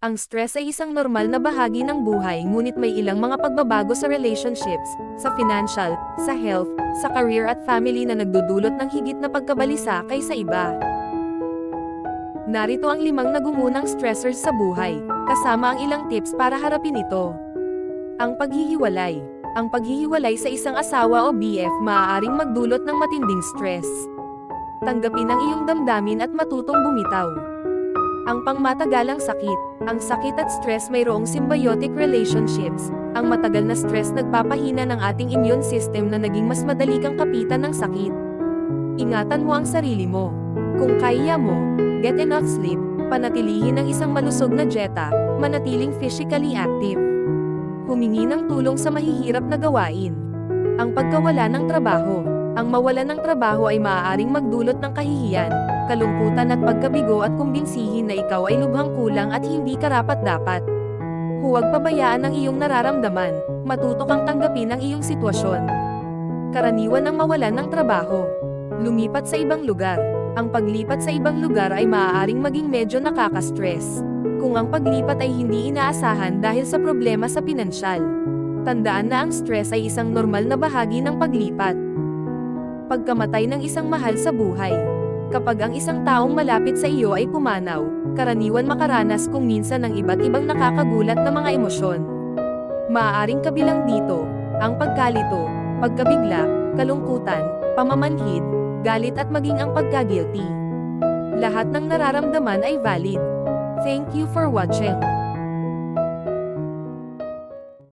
Ang stress ay isang normal na bahagi ng buhay, ngunit may ilang mga pagbabago sa relationships, sa financial, sa health, sa career at family na nagdudulot ng higit na pagkabalisa kaysa iba. Narito ang 5 nagungunang stressors sa buhay, kasama ang ilang tips para harapin ito. Ang paghihiwalay. Ang paghihiwalay sa isang asawa o BF maaaring magdulot ng matinding stress. Tanggapin ang iyong damdamin at matutong bumitaw. Ang pangmatagalang sakit. Ang sakit at stress mayroong symbiotic relationships. Ang matagal na stress nagpapahina ng ating immune system na naging mas madali kang kapitan ng sakit. Ingatan mo ang sarili mo. Kung kaya mo, get enough sleep, panatilihin ang isang malusog na dieta, manatiling physically active. Humingi ng tulong sa mahihirap na gawain. Ang pagkawala ng trabaho. Ang mawalan ng trabaho ay maaaring magdulot ng kahihiyan, kalungkutan at pagkabigo at kumbinsihin na ikaw ay lubhang kulang at hindi karapat-dapat. Huwag pabayaan ang iyong nararamdaman, matuto kang tanggapin ang iyong sitwasyon. Karaniwan ang mawalan ng trabaho. Lumipat sa ibang lugar. Ang paglipat sa ibang lugar ay maaaring maging medyo nakaka-stress. Kung ang paglipat ay hindi inaasahan dahil sa problema sa pinansyal. Tandaan na ang stress ay isang normal na bahagi ng paglipat. Pagkamatay ng isang mahal sa buhay. Kapag ang isang taong malapit sa iyo ay pumanaw, karaniwan makaranas kung minsan ng iba't ibang nakakagulat na mga emosyon. Maaaring kabilang dito, ang pagkalito, pagkabigla, kalungkutan, pamamanhid, galit at maging ang pagka-guilty. Lahat ng nararamdaman ay valid. Thank you for watching.